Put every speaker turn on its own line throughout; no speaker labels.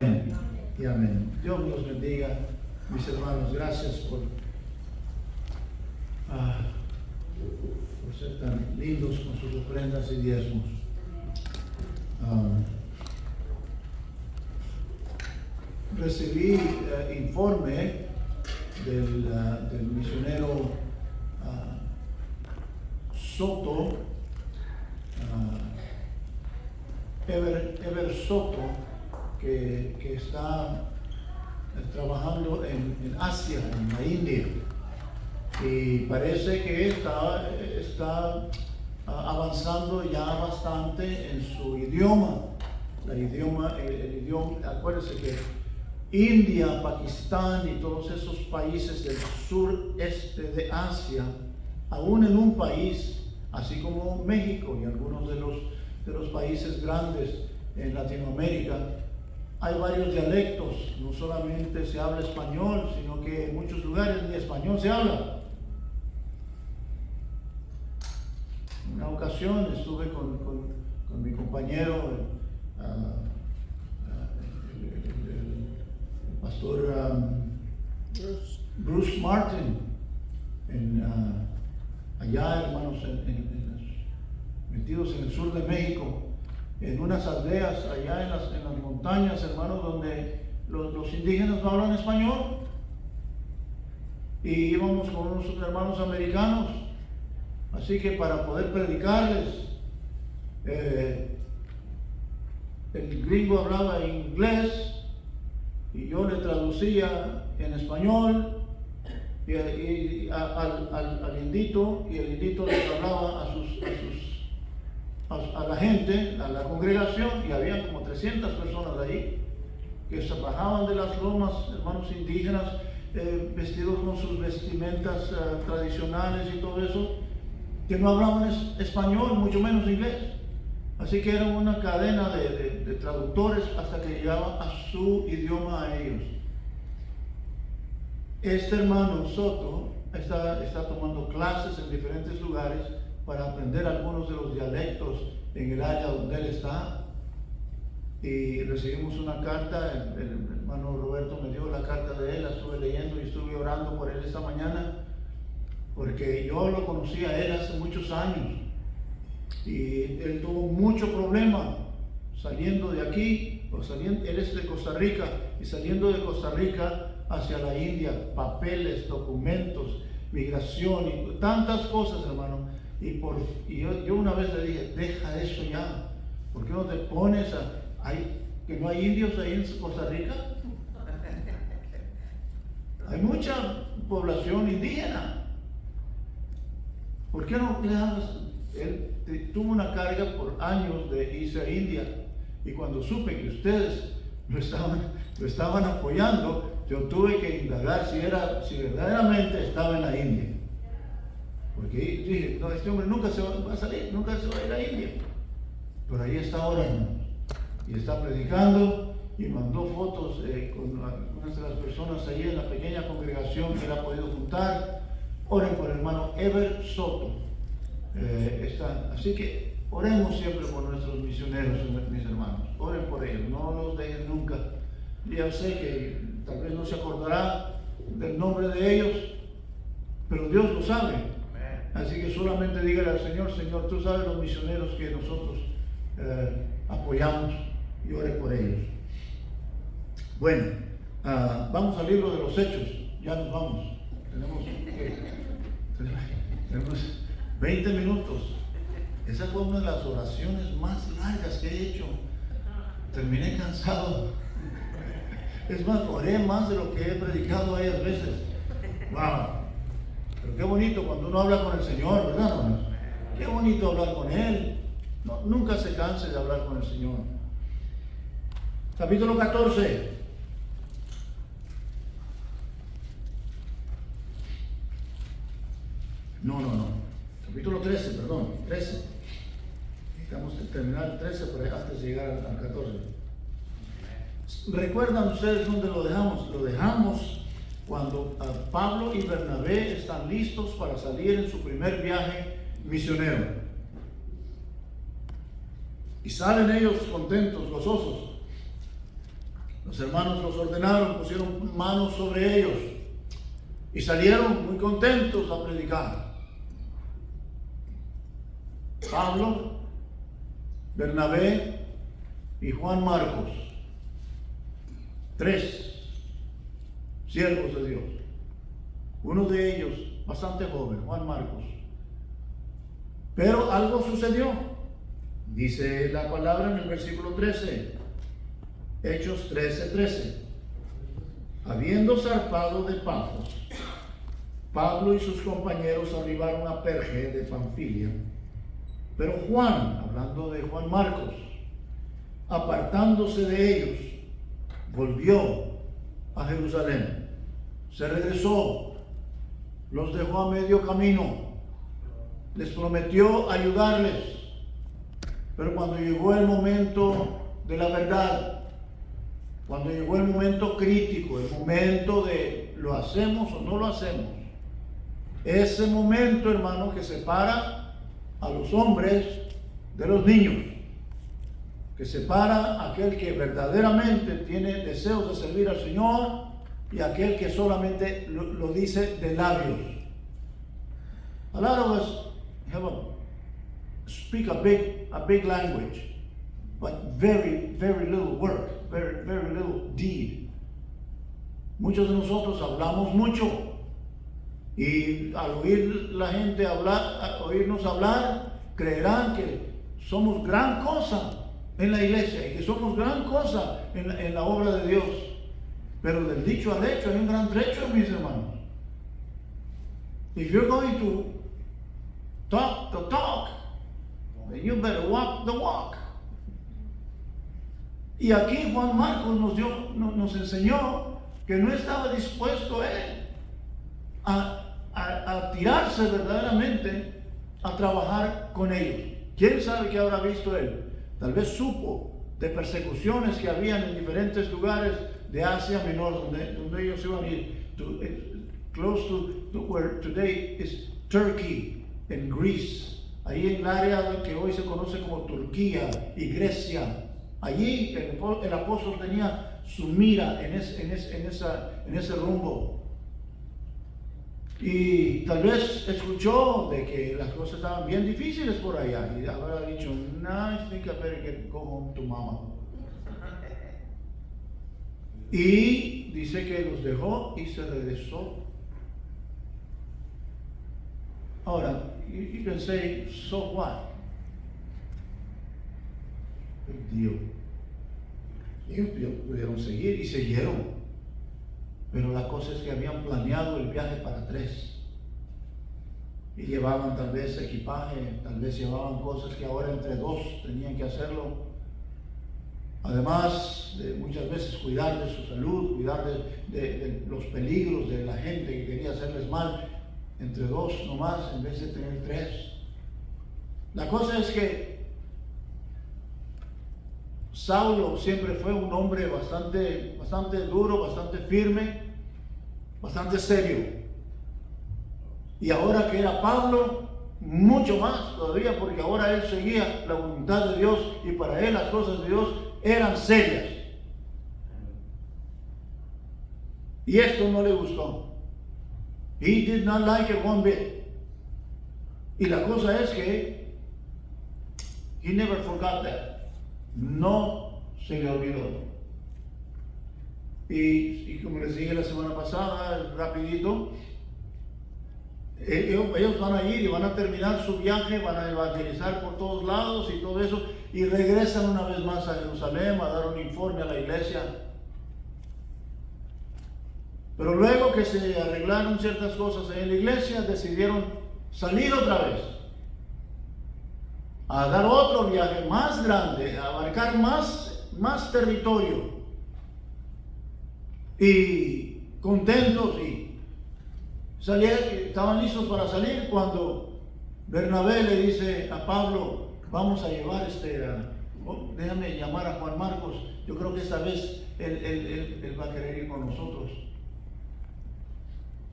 Y amén. Dios los bendiga, mis hermanos. Gracias por ser tan lindos con sus ofrendas y diezmos. Recibí informe del misionero Soto, Ever Soto, que está trabajando en Asia, en la India, y parece que está avanzando ya bastante en su idioma. El idioma, acuérdense que India, Pakistán y todos esos países del sureste de Asia, aún en un país, así como México y algunos de los países grandes en Latinoamérica, hay varios dialectos. No solamente se habla español, sino que en muchos lugares ni español se habla. Una ocasión estuve con mi compañero, el pastor Bruce Martin, allá, hermanos, metidos en el sur de México, en unas aldeas allá en las montañas, hermanos, donde los indígenas no hablan español, y íbamos con unos hermanos americanos. Así que para poder predicarles, el gringo hablaba inglés y yo le traducía en español y al indito, y el indito les hablaba a la gente, a la congregación, y había como 300 personas ahí que se bajaban de las lomas, hermanos indígenas, vestidos con sus vestimentas tradicionales y todo eso, que no hablaban español, mucho menos inglés. Así que era una cadena de traductores hasta que llegaba a su idioma a ellos. Este hermano Soto está tomando clases en diferentes lugares para aprender algunos de los dialectos en el área donde él está. Y recibimos una carta, el hermano Roberto me dio la carta de él, la estuve leyendo y estuve orando por él esta mañana, porque yo lo conocí a él hace muchos años y él tuvo mucho problema saliendo de aquí, él es de Costa Rica, y saliendo de Costa Rica hacia la India, papeles, documentos, migración y tantas cosas, hermano. Y yo una vez le dije, deja eso ya, ¿por qué no te pones que no hay indios ahí en Costa Rica? Hay mucha población indígena. ¿Por qué no le hablas? Él tuvo una carga por años de irse a India, y cuando supe que ustedes lo estaban apoyando, yo tuve que indagar si verdaderamente estaba en la India. Porque dije, no, este hombre nunca se va a salir, nunca se va a ir a India. Pero ahí está ahora, hermanos, y está predicando, y mandó fotos con algunas de las personas ahí en la pequeña congregación que él ha podido juntar. Oren por el hermano Ever Soto. Así que oremos siempre por nuestros misioneros, mis hermanos. Oren por ellos, no los dejen nunca. Ya sé que tal vez no se acordará del nombre de ellos, pero Dios lo sabe. Así que solamente dígale al Señor, Señor, tú sabes los misioneros que nosotros apoyamos, y ore por ellos. Bueno, vamos al libro de los Hechos. Ya nos vamos. Tenemos 20 minutos. Esa fue una de las oraciones más largas que he hecho. Terminé cansado. Es más, oré más de lo que he predicado varias veces. Wow. Pero qué bonito cuando uno habla con el Señor, ¿verdad, hermanos? Qué bonito hablar con Él. No, nunca se canse de hablar con el Señor. Capítulo 14. No. Capítulo 13, perdón. 13. Necesitamos terminar el 13 antes de llegar al 14. ¿Recuerdan ustedes dónde lo dejamos? Lo dejamos cuando Pablo y Bernabé están listos para salir en su primer viaje misionero. Y salen ellos contentos, gozosos. Los hermanos los ordenaron, pusieron manos sobre ellos y salieron muy contentos a predicar. Pablo, Bernabé y Juan Marcos, 3 siervos de Dios. Uno de ellos bastante joven, Juan Marcos. Pero algo sucedió. Dice la palabra en el versículo 13, Hechos 13:13. Habiendo zarpado de Pafos, Pablo y sus compañeros arribaron a Perge de Panfilia. Pero Juan, hablando de Juan Marcos, apartándose de ellos, volvió a Jerusalén. Se regresó, los dejó a medio camino, les prometió ayudarles. Pero cuando llegó el momento de la verdad, cuando llegó el momento crítico, el momento de lo hacemos o no lo hacemos, ese momento, hermano, que separa a los hombres de los niños, que separa a aquel que verdaderamente tiene deseos de servir al Señor y aquel que solamente lo dice de labios. A lot of us speak a big language, but very little work, very little deed. Muchos de nosotros hablamos mucho y al oír la gente hablar, oírnos hablar, creerán que somos gran cosa en la iglesia y que somos gran cosa en la obra de Dios. Pero del dicho al hecho hay un gran trecho, mis hermanos. If you're going to talk the talk, then you better walk the walk. Y aquí Juan Marcos nos enseñó que no estaba dispuesto él a tirarse verdaderamente a trabajar con ellos. ¿Quién sabe qué habrá visto él? Tal vez supo de persecuciones que habían en diferentes lugares de Asia Menor, donde ellos iban a ir, close to where today is Turkey and Greece, ahí en el área que hoy se conoce como Turquía y Grecia. Allí el apóstol tenía su mira en ese rumbo. Y tal vez escuchó de que las cosas estaban bien difíciles por allá y habrá dicho, no, I think I better go home to mama. Y dice que los dejó y se regresó. Ahora, you can say, so what? Big deal. Ellos pudieron seguir y siguieron. Pero la cosa es que habían planeado el viaje para 3. Y llevaban tal vez equipaje, tal vez llevaban cosas que ahora entre 2 tenían que hacerlo. Además de muchas veces cuidar de su salud, cuidar de los peligros de la gente que quería hacerles mal, entre 2 nomás en vez de tener 3. La cosa es que Saulo siempre fue un hombre bastante duro, bastante firme, bastante serio. Y ahora que era Pablo, mucho más todavía, porque ahora él seguía la voluntad de Dios y para él las cosas de Dios eran serias. Y esto no le gustó. He did not like it one bit. Y la cosa es que he never forgot that. No se le olvidó. Y como les dije la semana pasada, rapidito, ellos van a ir y van a terminar su viaje, van a evangelizar por todos lados y todo eso, y regresan una vez más a Jerusalén a dar un informe a la iglesia. Pero luego que se arreglaron ciertas cosas en la iglesia, decidieron salir otra vez a dar otro viaje más grande, a abarcar más territorio, y contentos, y estaban listos para salir cuando Bernabé le dice a Pablo, vamos a llevar déjame llamar a Juan Marcos, yo creo que esta vez él va a querer ir con nosotros.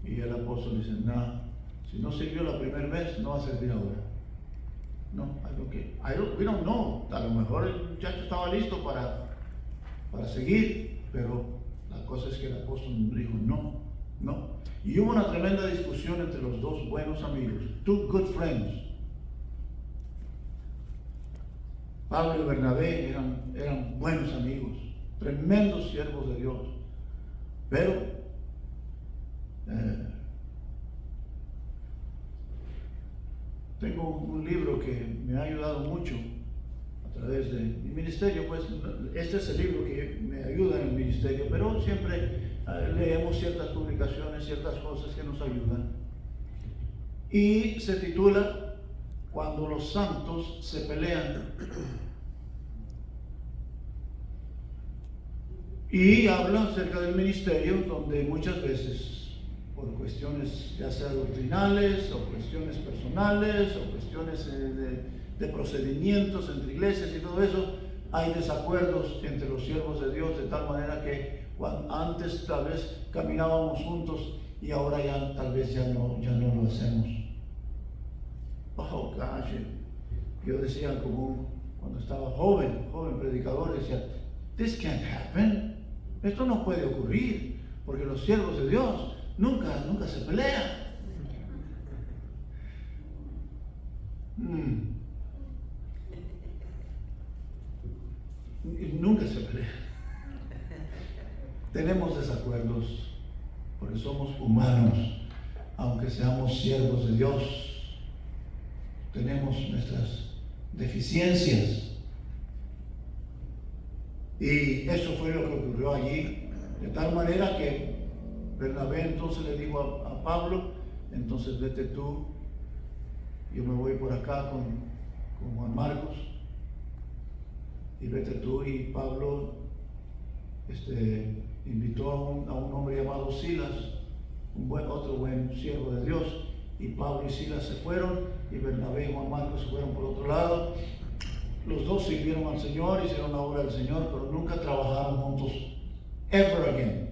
Y el apóstol dice, no, si no sirvió la primera vez, no va a servir ahora. No, we don't know. A lo mejor el muchacho estaba listo para seguir. pero la cosa es que el apóstol dijo no. Y hubo una tremenda discusión entre los dos buenos amigos, two good friends. Pablo y Bernabé eran buenos amigos, tremendos siervos de Dios, pero tengo un libro que me ha ayudado mucho a través de mi ministerio. Pues este es el libro que me ayuda en el ministerio, pero siempre leemos ciertas publicaciones, ciertas cosas que nos ayudan, y se titula Cuando los santos se pelean. Y habla acerca del ministerio, donde muchas veces, por cuestiones ya sea doctrinales, o cuestiones personales, o cuestiones de procedimientos entre iglesias y todo eso, hay desacuerdos entre los siervos de Dios, de tal manera que antes tal vez caminábamos juntos y ahora ya tal vez ya no lo hacemos. Oh gosh, yo decía cuando estaba joven predicador, decía, this can't happen. Esto no puede ocurrir, porque los siervos de Dios nunca se pelean. Nunca se pelean. Tenemos desacuerdos, porque somos humanos, aunque seamos siervos de Dios. Tenemos nuestras deficiencias. Y eso fue lo que ocurrió allí, de tal manera que Bernabé entonces le dijo a Pablo, entonces vete tú, yo me voy por acá con Juan Marcos, y vete tú. Y Pablo invitó a un hombre llamado Silas, otro buen siervo de Dios, y Pablo y Silas se fueron, y Bernabé y Juan Marcos se fueron por otro lado. Los dos sirvieron al Señor, hicieron la obra del Señor, pero nunca trabajaron juntos, ever again.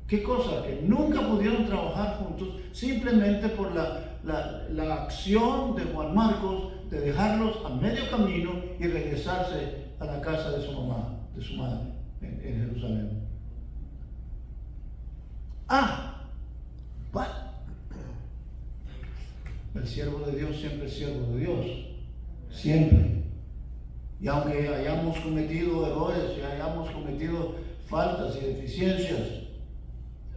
¿Qué cosa? Que nunca pudieron trabajar juntos, simplemente por la acción de Juan Marcos de dejarlos a medio camino y regresarse a la casa de su mamá, de su madre, en Jerusalén. El siervo de Dios siempre es siervo de Dios, siempre. Y aunque hayamos cometido errores y hayamos cometido faltas y deficiencias,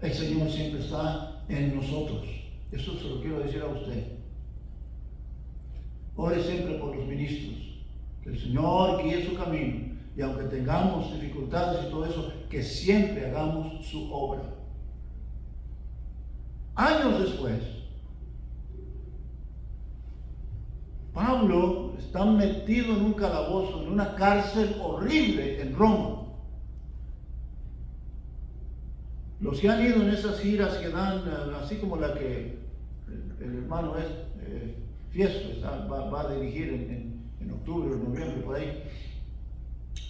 el Señor siempre está en nosotros. Eso se lo quiero decir a usted. Ore siempre por los ministros, que el Señor guíe su camino, y aunque tengamos dificultades y todo eso, que siempre hagamos su obra. Años después, Pablo está metido en un calabozo, en una cárcel horrible en Roma. Los que han ido en esas giras que dan, así como la que el hermano Fiesto va a dirigir en octubre o noviembre, por ahí,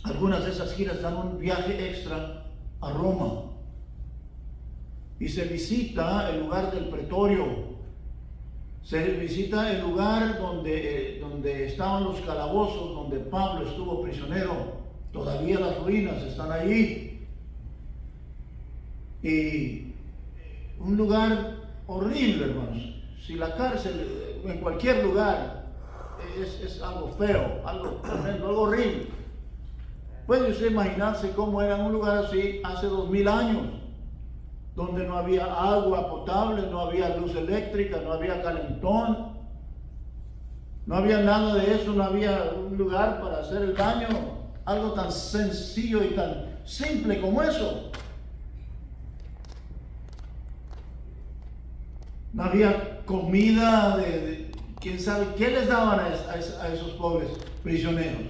algunas de esas giras dan un viaje extra a Roma y se visita el lugar del pretorio. Se visita el lugar donde estaban los calabozos, donde Pablo estuvo prisionero. Todavía las ruinas están allí. Y un lugar horrible, hermanos. Si la cárcel en cualquier lugar es algo feo, algo tremendo, algo horrible. ¿Puede usted imaginarse cómo era un lugar así hace 2000 años? Donde no había agua potable, no había luz eléctrica, no había calentón, no había nada de eso, no había un lugar para hacer el baño, algo tan sencillo y tan simple como eso. No había comida de quién sabe qué les daban a esos pobres prisioneros.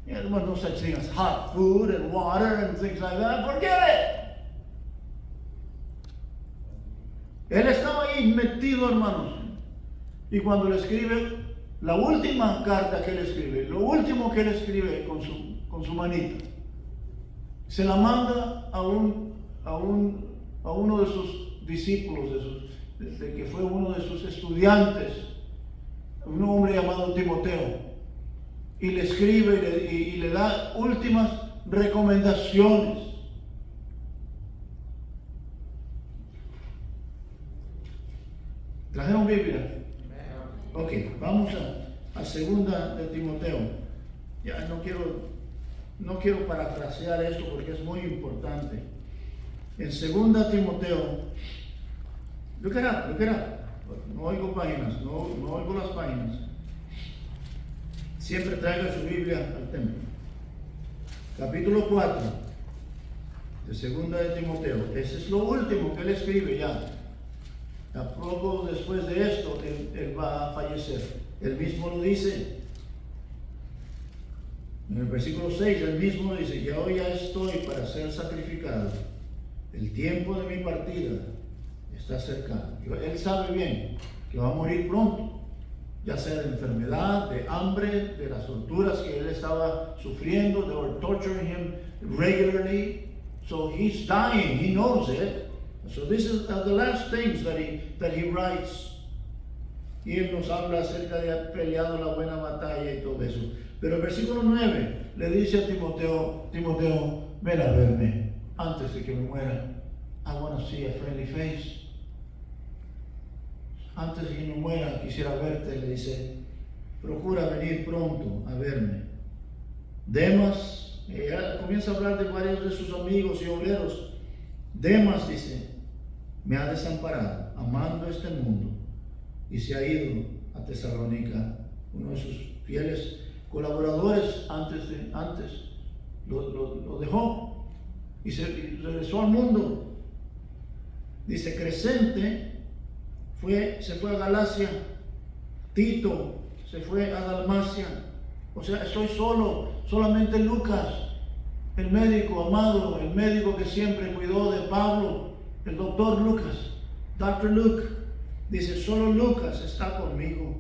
There was no such thing as hot food and water and things like that. Forget it. Él estaba ahí metido, hermanos. Y cuando le escribe, la última carta que él escribe, lo último que él escribe con su manita, se la manda a uno de sus discípulos, que fue uno de sus estudiantes, un hombre llamado Timoteo. Y le escribe y le da últimas recomendaciones. ¿Trajeron Biblia? Ok, vamos a segunda de Timoteo. Ya no quiero parafrasear esto porque es muy importante. En segunda Timoteo, look it up. No oigo páginas, no oigo las páginas. Siempre traiga su Biblia al templo. Capítulo 4 de segunda de Timoteo. Ese es lo último que él escribe ya. A poco después de esto, él va a fallecer. Él mismo lo dice. En el versículo 6, él mismo dice: yo ya estoy para ser sacrificado. El tiempo de mi partida está cercano. Él sabe bien que va a morir pronto, ya sea de enfermedad, de hambre, de las torturas que él estaba sufriendo. They were torturing him regularly. So he's dying, he knows it. So this is the last things that he writes. Y él nos habla acerca de haber peleado la buena batalla y todo eso. Pero el versículo 9 le dice a Timoteo, ven a verme antes de que me muera. I want to see a friendly face. Antes de que me muera, quisiera verte, le dice. Procura venir pronto a verme. Demas, comienza a hablar de varios de sus amigos y obreros. Demas dice: me ha desamparado, amando este mundo, y se ha ido a Tesalónica. Uno de sus fieles colaboradores antes lo dejó y regresó al mundo. Dice: Crescente se fue a Galacia, Tito se fue a Dalmacia. O sea, estoy solo, solamente Lucas, el médico amado, el médico que siempre cuidó de Pablo, el doctor Lucas, Dr. Luke, dice: solo Lucas está conmigo.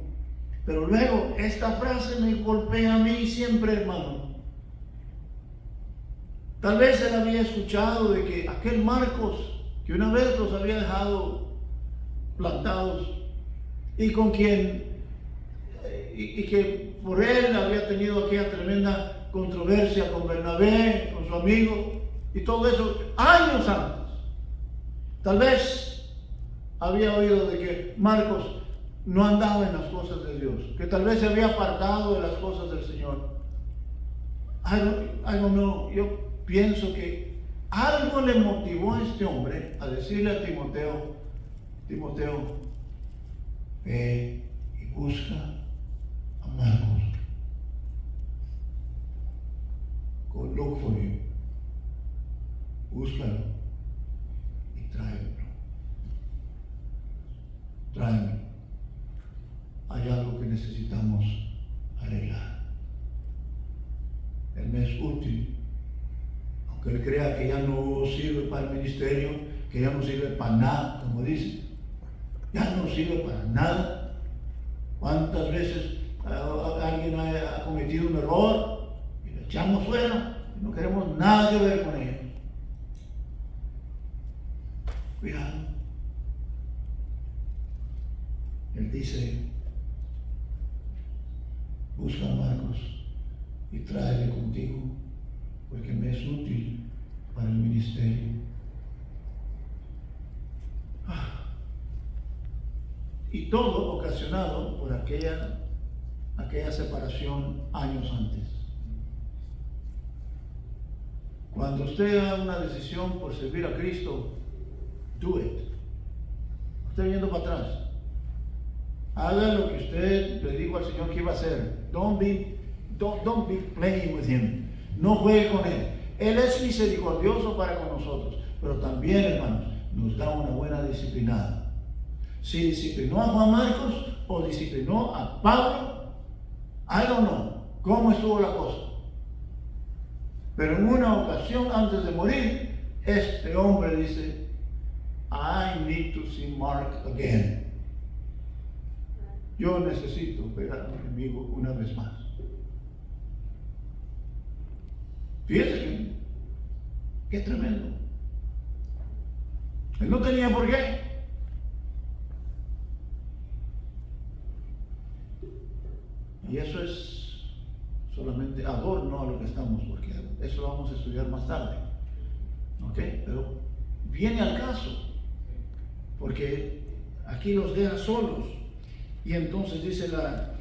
Pero luego esta frase me golpea a mí siempre, hermano. Tal vez él había escuchado de que aquel Marcos, que una vez los había dejado plantados, y con quien, y que por él había tenido aquella tremenda controversia con Bernabé, con su amigo, y todo eso años antes. Tal vez había oído de que Marcos no andaba en las cosas de Dios, que tal vez se había apartado de las cosas del Señor. I don't know. Yo pienso que algo le motivó a este hombre a decirle a Timoteo, ve y busca a Marcos. Go look for him. Búscalo y tráeme. Hay algo que necesitamos arreglar. Él me es útil. Aunque él crea que ya no sirve para el ministerio, que ya no sirve para nada, como dice. Ya no sirve para nada. ¿Cuántas veces alguien ha cometido un error y lo echamos fuera y no queremos nada que ver con él? Cuidado. Él dice: busca a Marcos y tráele contigo, porque me es útil para el ministerio. Y todo ocasionado por aquella separación años antes. Cuando usted haga una decisión por servir a Cristo, do it. Usted viendo para atrás, haga lo que usted le dijo al Señor que iba a hacer. Don't be playing with him. No juegue con él. Él es misericordioso para con nosotros, pero también, hermanos, nos da una buena disciplinada. Si disciplinó a Juan Marcos o disciplinó a Pablo, I don't know cómo estuvo la cosa. Pero en una ocasión antes de morir, este hombre dice: I need to see Mark again. Yo necesito ver a mi enemigo una vez más. Fíjense qué tremendo. Él no tenía por qué. Y eso es solamente adorno a lo que estamos, porque eso lo vamos a estudiar más tarde. ¿Ok? Pero viene al caso, porque aquí los deja solos. Y entonces dice la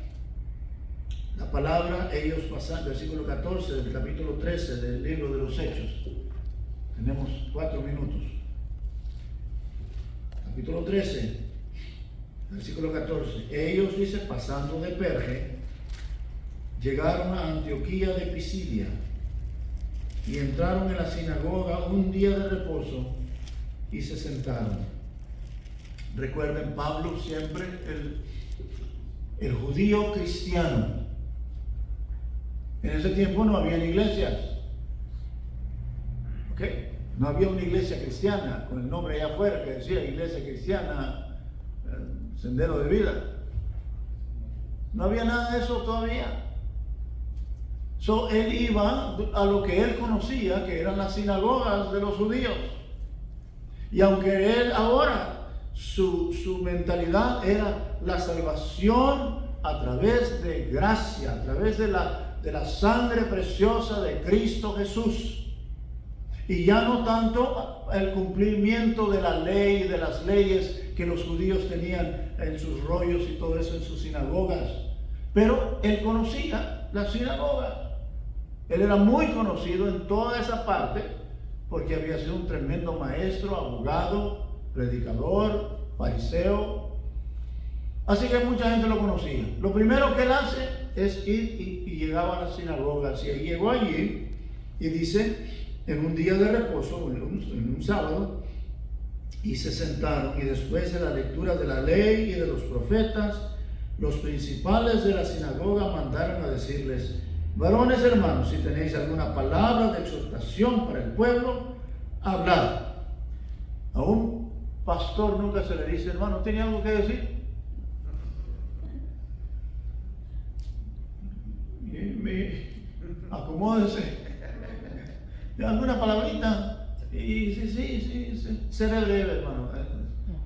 palabra, ellos pasan, versículo 14 del capítulo 13 del libro de los Hechos. Tenemos 4 minutos. Capítulo 13, versículo 14. Ellos, dice, pasando de Perge, llegaron a Antioquía de Pisidia y entraron en la sinagoga un día de reposo y se sentaron. Recuerden, Pablo siempre el judío cristiano. En ese tiempo no había iglesias. ¿Ok? No había una iglesia cristiana con el nombre allá afuera que decía Iglesia Cristiana Sendero de Vida. No había nada de eso todavía. Él iba a lo que él conocía, que eran las sinagogas de los judíos. Y aunque él ahora, su mentalidad era la salvación a través de gracia, a través de la sangre preciosa de Cristo Jesús. Y ya no tanto el cumplimiento de la ley, de las leyes que los judíos tenían en sus rollos y todo eso en sus sinagogas. Pero él conocía la sinagoga. Él era muy conocido en toda esa parte porque había sido un tremendo maestro, abogado, predicador, fariseo. Así que mucha gente lo conocía. Lo primero que él hace es ir y llegaba a las sinagogas. Y él llegó allí y dice, en un día de reposo, en un sábado, y se sentaron, y después de la lectura de la ley y de los profetas, los principales de la sinagoga mandaron a decirles: varones hermanos, si tenéis alguna palabra de exhortación para el pueblo, hablad. A un pastor nunca se le dice: hermano, ¿tiene algo que decir? Acomódese. ¿Alguna palabrita? Y sí, seré breve, hermano.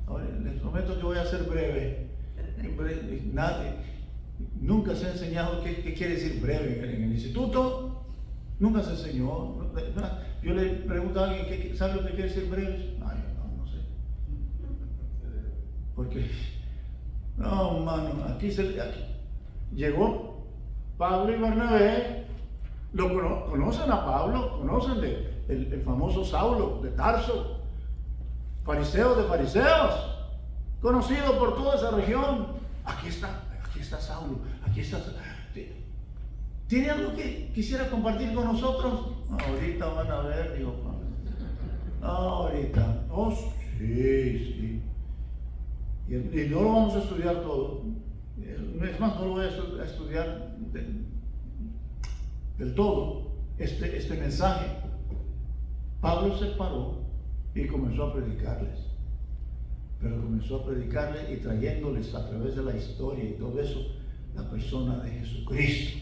Ahora, les prometo que voy a ser breve. Nadie, nunca se ha enseñado qué quiere decir breve en el instituto. Nunca se enseñó. Yo le pregunto a alguien, ¿sabe lo que quiere decir breve? Ay, no sé. Porque, no, hermano, aquí llegó Pablo y Bernabé. Conocen a Pablo, conocen el famoso Saulo de Tarso, fariseo de fariseos, conocido por toda esa región. Aquí está Saulo, aquí está. ¿Tiene algo que quisiera compartir con nosotros? Ahorita van a ver, digo Pablo. Ahorita. Oh, sí. Y no lo vamos a estudiar todo. Es más, no lo voy a estudiar del todo este mensaje. Pablo se paró y comenzó a predicarles, pero comenzó a predicarles y trayéndoles a través de la historia y todo eso la persona de Jesucristo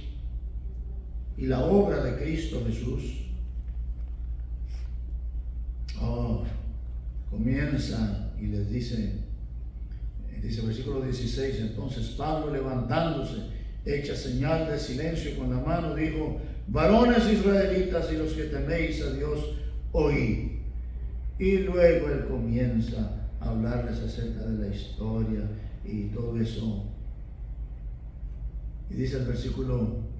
y la obra de Cristo Jesús. Comienza y les dice versículo 16: entonces Pablo, levantándose, hecha señal de silencio con la mano, dijo: varones israelitas y los que teméis a Dios, oíd. Y luego él comienza a hablarles acerca de la historia y todo eso. Y dice el versículo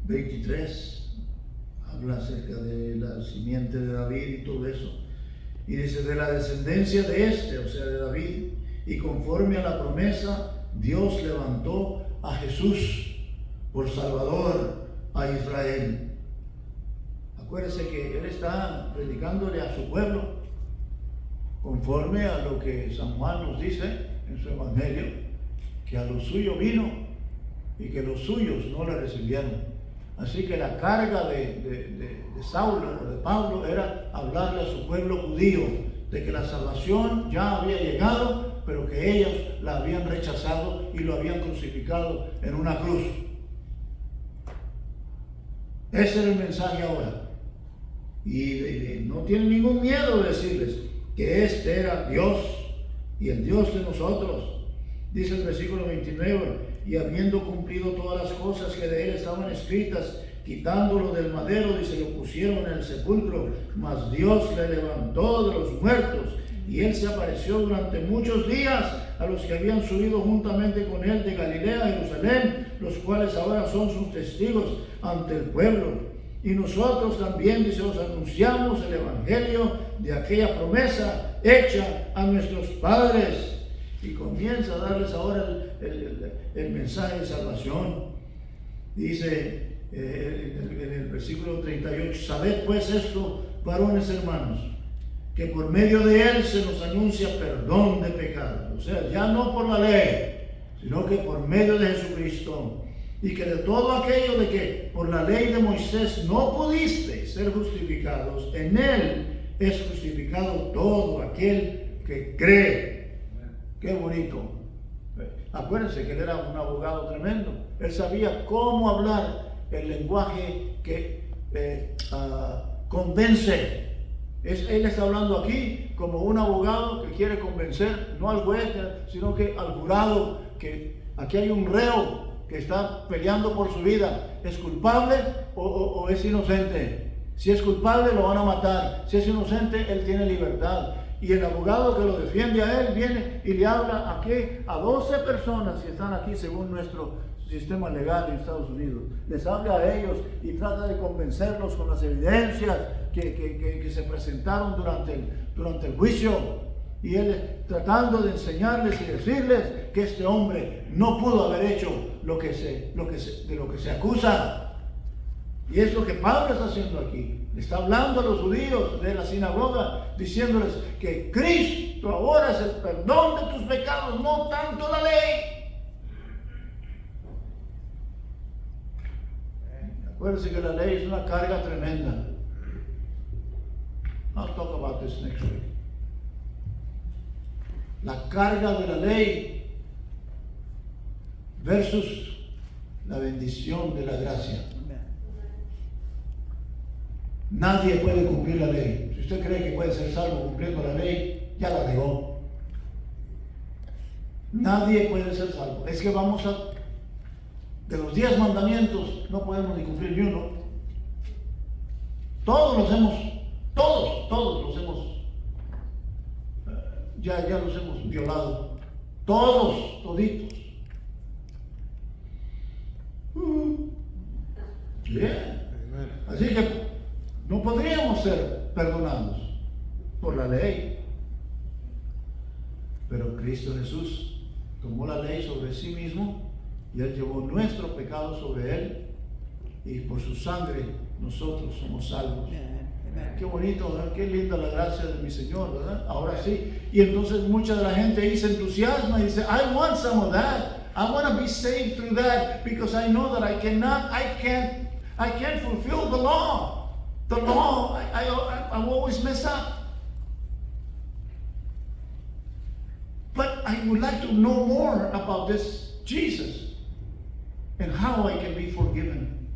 23, habla acerca de la simiente de David y todo eso. Y dice: de la descendencia de este, o sea, de David, y conforme a la promesa, Dios levantó a Jesús por Salvador a Israel. Acuérdese que él está predicándole a su pueblo conforme a lo que San Juan nos dice en su evangelio, que a lo suyo vino y que los suyos no le recibieron. Así que la carga de Saulo o de Pablo era hablarle a su pueblo judío de que la salvación ya había llegado, pero que ellos la habían rechazado y lo habían crucificado en una cruz. Ese era el mensaje ahora. Y no tiene ningún miedo de decirles que este era Dios y el Dios de nosotros. Dice el versículo 29, y habiendo cumplido todas las cosas que de él estaban escritas, quitándolo del madero, dice, lo pusieron en el sepulcro, mas Dios le levantó de los muertos, y él se apareció durante muchos días a los que habían subido juntamente con él de Galilea a Jerusalén, los cuales ahora son sus testigos ante el pueblo. Y nosotros también, dice, os anunciamos el evangelio de aquella promesa hecha a nuestros padres. Y comienza a darles ahora el mensaje de salvación. Dice en el versículo 38, sabed pues esto, varones hermanos, que por medio de él se nos anuncia perdón de pecados. O sea, ya no por la ley, sino que por medio de Jesucristo. Y que de todo aquello de que por la ley de Moisés no pudisteis ser justificados, en él es justificado todo aquel que cree. Qué bonito. Acuérdense que él era un abogado tremendo. Él sabía cómo hablar el lenguaje que convence. Él está hablando aquí como un abogado que quiere convencer, no al juez, sino que al jurado, que aquí hay un reo que está peleando por su vida. ¿Es culpable o es inocente? Si es culpable, lo van a matar. Si es inocente, él tiene libertad. Y el abogado que lo defiende a él viene y le habla aquí a 12 personas que están aquí según nuestro sistema legal en Estados Unidos. Les habla a ellos y trata de convencerlos con las evidencias que se presentaron durante el juicio. Y él tratando de enseñarles y decirles que este hombre no pudo haber hecho de lo que se acusa. Y es lo que Pablo está haciendo aquí. Está hablando a los judíos de la sinagoga, diciéndoles que Cristo ahora es el perdón de tus pecados, no tanto la ley. Acuérdense que la ley es una carga tremenda. I'll talk about this next week. La carga de la ley versus la bendición de la gracia. Nadie puede cumplir la ley. Si usted cree que puede ser salvo cumpliendo la ley, ya la regó. Nadie puede ser salvo. Es que de los 10 mandamientos no podemos ni cumplir ni uno. Todos los hemos ya los hemos violado. Toditos. Bien. Así que no podríamos ser perdonados por la ley. Pero Cristo Jesús tomó la ley sobre sí mismo y Él llevó nuestro pecado sobre Él, y por su sangre nosotros somos salvos. Qué bonito, ¿verdad? Qué linda la gracia de mi Señor, ¿verdad? Ahora sí. Y entonces mucha de la gente ahí se entusiasma y dice, I want some of that. I want to be saved through that because I know that I can't fulfill the law. The law, I always mess up. But I would like to know more about this Jesus and how I can be forgiven.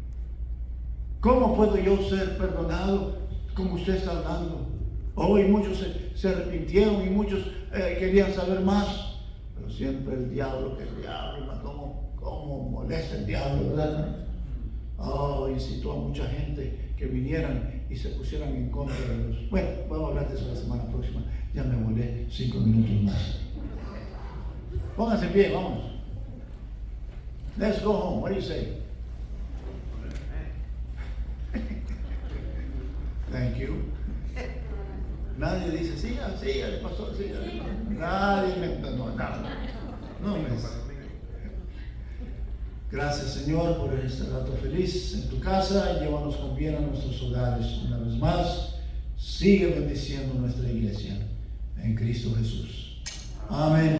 ¿Cómo puedo yo ser perdonado como usted está hablando? Hoy muchos se arrepintieron y muchos querían saber más. Pero siempre el diablo, cómo molesta el diablo, ¿verdad? Incitó a mucha gente que vinieran y se pusieran en contra de los... Bueno, vamos a hablar de eso la semana próxima. Ya me volé 5 minutos más. Pónganse en pie, vamos. Let's go home. What do you say? Thank you. Nadie dice, sí, le pasó, sí, nadie no me... Gracias, Señor, por este rato feliz en tu casa. Llévanos con bien a nuestros hogares. Una vez más, sigue bendiciendo nuestra iglesia en Cristo Jesús. Amén.